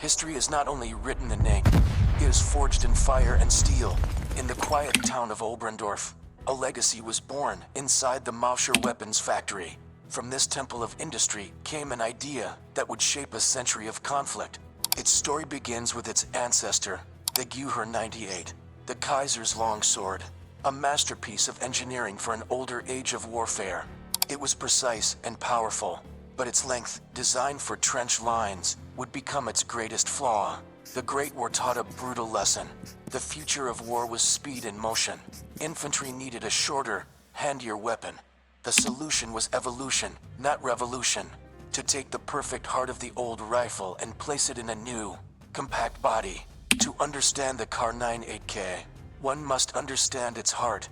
History is not only written in ink, it is forged in fire and steel. In the quiet town of Oberndorf, a legacy was born inside the Mauser weapons factory. From this temple of industry came an idea that would shape a century of conflict. Its story begins with its ancestor, the Gehör 98, the Kaiser's longsword, a masterpiece of engineering for an older age of warfare. It was precise and powerful, but its length, designed for trench lines, would become its greatest flaw. The Great War taught a brutal lesson. The future of war was speed and motion. Infantry needed a shorter, handier weapon. The solution was evolution, not revolution. To take the perfect heart of the old rifle and place it in a new, compact body. To understand the Kar 98K, one must understand its heart.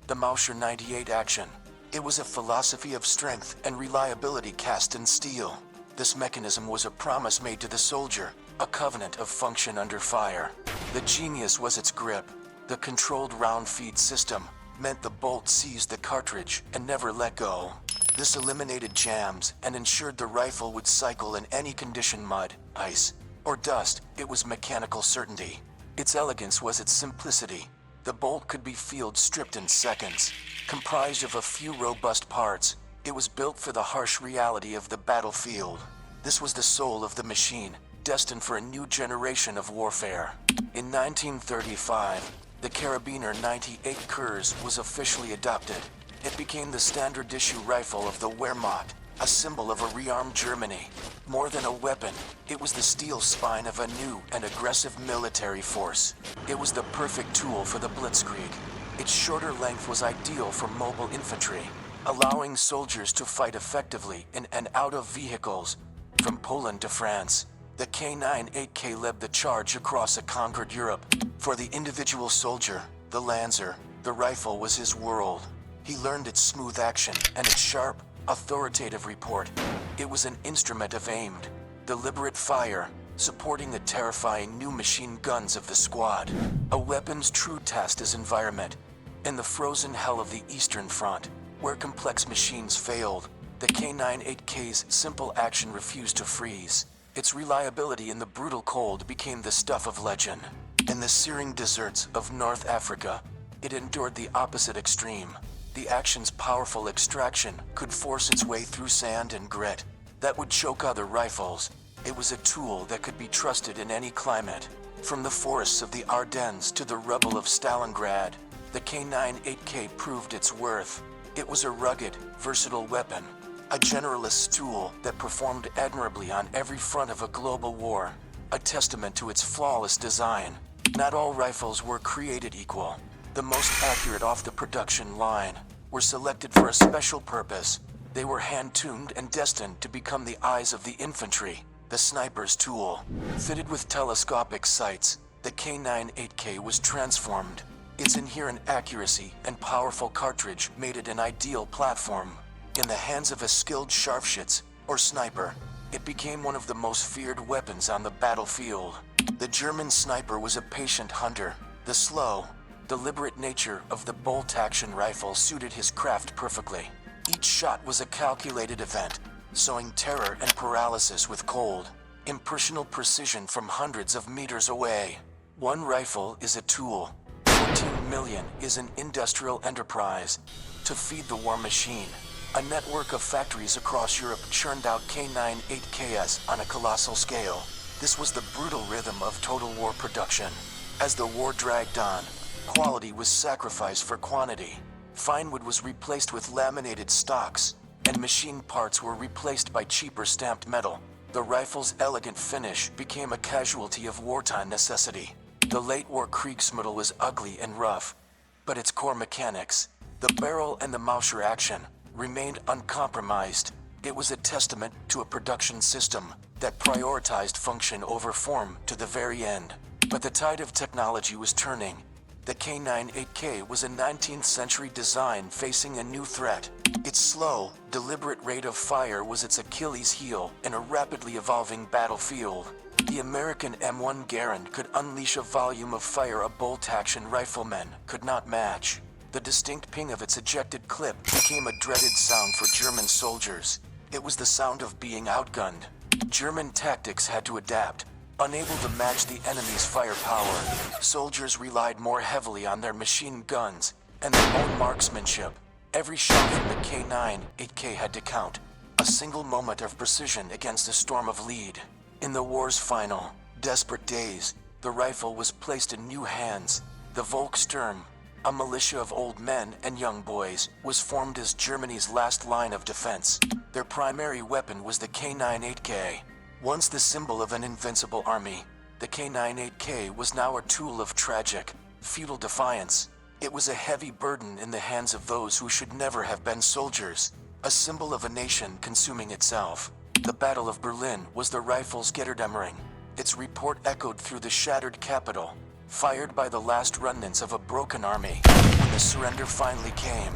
The Mauser 98 action. It was a philosophy of strength and reliability cast in steel. This mechanism was a promise made to the soldier, a covenant of function under fire. The genius was its grip. The controlled round feed system meant the bolt seized the cartridge and never let go. This eliminated jams and ensured the rifle would cycle in any condition: mud, ice, or dust. It was mechanical certainty. Its elegance was its simplicity. The bolt could be field stripped in seconds. Comprised of a few robust parts, it was built for the harsh reality of the battlefield. This was the soul of the machine, destined for a new generation of warfare. In 1935, the Karabiner 98 Kurz was officially adopted. It became the standard issue rifle of the Wehrmacht, a symbol of a rearmed Germany. More than a weapon, it was the steel spine of a new and aggressive military force. It was the perfect tool for the blitzkrieg. Its shorter length was ideal for mobile infantry, allowing soldiers to fight effectively in and out of vehicles. From Poland to France, the K98K led the charge across a conquered Europe. For the individual soldier, the Lancer, the rifle was his world. He learned its smooth action and its sharp, authoritative report. It was an instrument of aimed, deliberate fire, supporting the terrifying new machine guns of the squad. A weapon's true test is environment. In the frozen hell of the Eastern Front, where complex machines failed, the K98K's simple action refused to freeze. Its reliability in the brutal cold became the stuff of legend. In the searing deserts of North Africa, it endured the opposite extreme. The action's powerful extraction could force its way through sand and grit that would choke other rifles. It was a tool that could be trusted in any climate. From the forests of the Ardennes to the rubble of Stalingrad, the K98K proved its worth. It was a rugged, versatile weapon, a generalist's tool that performed admirably on every front of a global war, a testament to its flawless design. Not all rifles were created equal. The most accurate off the production line were selected for a special purpose. They were hand-tuned and destined to become the eyes of the infantry, the sniper's tool. Fitted with telescopic sights, the K98K was transformed. Its inherent accuracy and powerful cartridge made it an ideal platform. In the hands of a skilled sharpshooter or sniper, it became one of the most feared weapons on the battlefield. The German sniper was a patient hunter. The slow, deliberate nature of the bolt-action rifle suited his craft perfectly. Each shot was a calculated event, sowing terror and paralysis with cold, impersonal precision from hundreds of meters away. One rifle is a tool. 14 million is an industrial enterprise. To feed the war machine, a network of factories across Europe churned out K98Ks on a colossal scale. This was the brutal rhythm of total war production. As the war dragged on, quality was sacrificed for quantity. Fine wood was replaced with laminated stocks, and machine parts were replaced by cheaper stamped metal. The rifle's elegant finish became a casualty of wartime necessity. The late-war Kriegsmittel was ugly and rough, but its core mechanics, the barrel and the Mauser action, remained uncompromised. It was a testament to a production system that prioritized function over form to the very end. But the tide of technology was turning. The K98K was a 19th century design facing a new threat. Its slow, deliberate rate of fire was its Achilles heel in a rapidly evolving battlefield. The American M1 Garand could unleash a volume of fire a bolt-action rifleman could not match. The distinct ping of its ejected clip became a dreaded sound for German soldiers. It was the sound of being outgunned. German tactics had to adapt. Unable to match the enemy's firepower, soldiers relied more heavily on their machine guns and their own marksmanship. Every shot from the K9 8K had to count, a single moment of precision against a storm of lead. In the war's final, desperate days, the rifle was placed in new hands. The Volkssturm, a militia of old men and young boys, was formed as Germany's last line of defense. Their primary weapon was the K9 8K. Once the symbol of an invincible army, the K9 8K was now a tool of tragic, futile defiance. It was a heavy burden in the hands of those who should never have been soldiers, a symbol of a nation consuming itself. The Battle of Berlin was the rifle's Getterdämmerung. Its report echoed through the shattered capital, fired by the last remnants of a broken army. When the surrender finally came,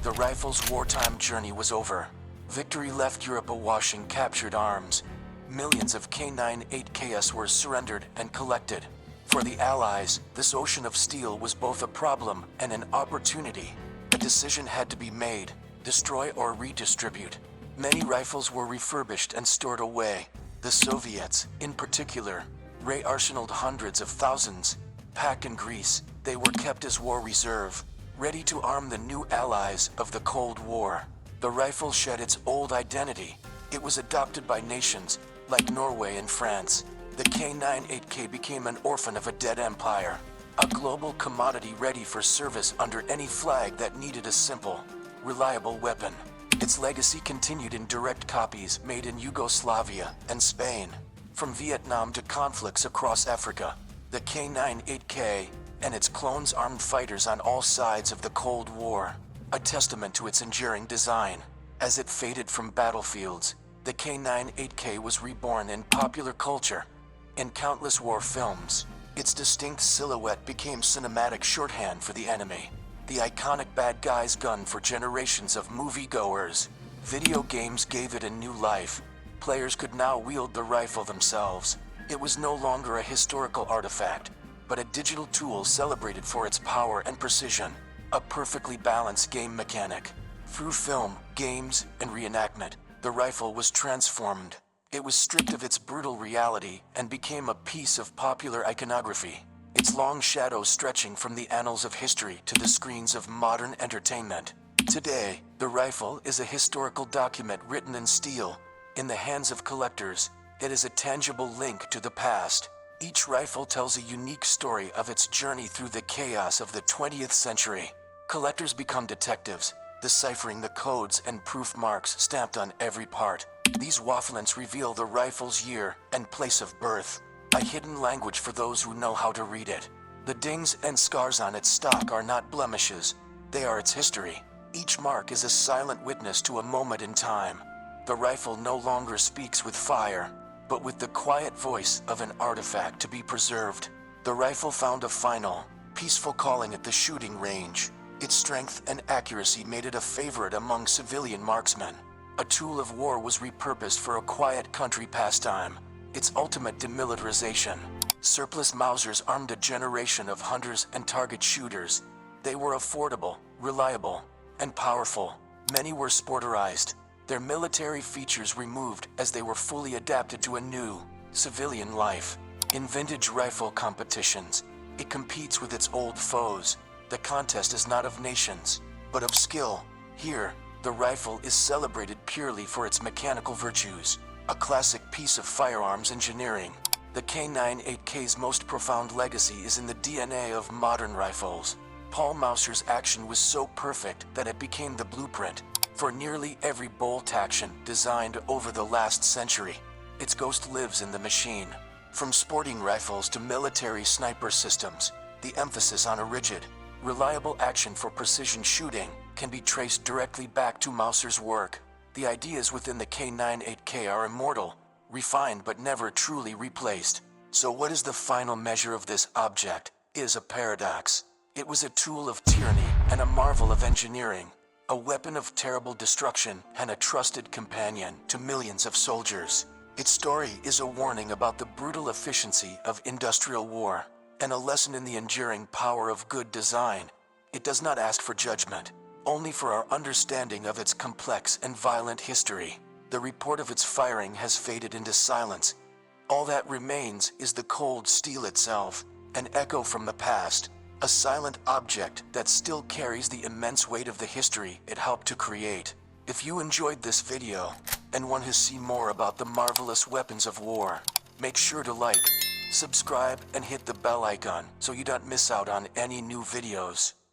the rifle's wartime journey was over. Victory left Europe awash in captured arms. Millions of K9 8Ks were surrendered and collected. For the Allies, this ocean of steel was both a problem and an opportunity. A decision had to be made: destroy or redistribute. Many rifles were refurbished and stored away. The Soviets, in particular, re-arsenaled hundreds of thousands. Packed in Greece, they were kept as war reserve, ready to arm the new allies of the Cold War. The rifle shed its old identity. It was adopted by nations like Norway and France. The K9 8K became an orphan of a dead empire, a global commodity ready for service under any flag that needed a simple, reliable weapon. Its legacy continued in direct copies made in Yugoslavia and Spain. From Vietnam to conflicts across Africa, the K9 8K and its clones armed fighters on all sides of the Cold War, a testament to its enduring design. As it faded from battlefields, the K9 8K was reborn in popular culture. In countless war films, its distinct silhouette became cinematic shorthand for the enemy, the iconic bad guy's gun for generations of moviegoers. Video games gave it a new life. Players could now wield the rifle themselves. It was no longer a historical artifact, but a digital tool celebrated for its power and precision, a perfectly balanced game mechanic. Through film, games, and reenactment, the rifle was transformed. It was stripped of its brutal reality and became a piece of popular iconography, its long shadow stretching from the annals of history to the screens of modern entertainment. Today, the rifle is a historical document written in steel. In the hands of collectors, it is a tangible link to the past. Each rifle tells a unique story of its journey through the chaos of the 20th century. Collectors become detectives, deciphering the codes and proof marks stamped on every part. These wafflets reveal the rifle's year and place of birth, a hidden language for those who know how to read it. The dings and scars on its stock are not blemishes, they are its history. Each mark is a silent witness to a moment in time. The rifle no longer speaks with fire, but with the quiet voice of an artifact to be preserved. The rifle found a final, peaceful calling at the shooting range. Its strength and accuracy made it a favorite among civilian marksmen. A tool of war was repurposed for a quiet country pastime, its ultimate demilitarization. Surplus Mausers armed a generation of hunters and target shooters. They were affordable, reliable, and powerful. Many were sporterized, their military features removed as they were fully adapted to a new, civilian life. In vintage rifle competitions, it competes with its old foes. The contest is not of nations, but of skill. Here, the rifle is celebrated purely for its mechanical virtues, a classic piece of firearms engineering. The K9 8K's most profound legacy is in the DNA of modern rifles. Paul Mauser's action was so perfect that it became the blueprint for nearly every bolt action designed over the last century. Its ghost lives in the machine. From sporting rifles to military sniper systems, the emphasis on a rigid, reliable action for precision shooting can be traced directly back to Mauser's work. The ideas within the K9 8K are immortal, refined but never truly replaced. So what is the final measure of this object? It is a paradox. It was a tool of tyranny and a marvel of engineering, a weapon of terrible destruction and a trusted companion to millions of soldiers. Its story is a warning about the brutal efficiency of industrial war, and a lesson in the enduring power of good design. It does not ask for judgment, only for our understanding of its complex and violent history. The report of its firing has faded into silence, All that remains is the cold steel itself, an echo from the past, a silent object that still carries the immense weight of the history it helped to create. If you enjoyed this video and want to see more about the marvelous weapons of war, make sure to like, subscribe, and hit the bell icon so you don't miss out on any new videos.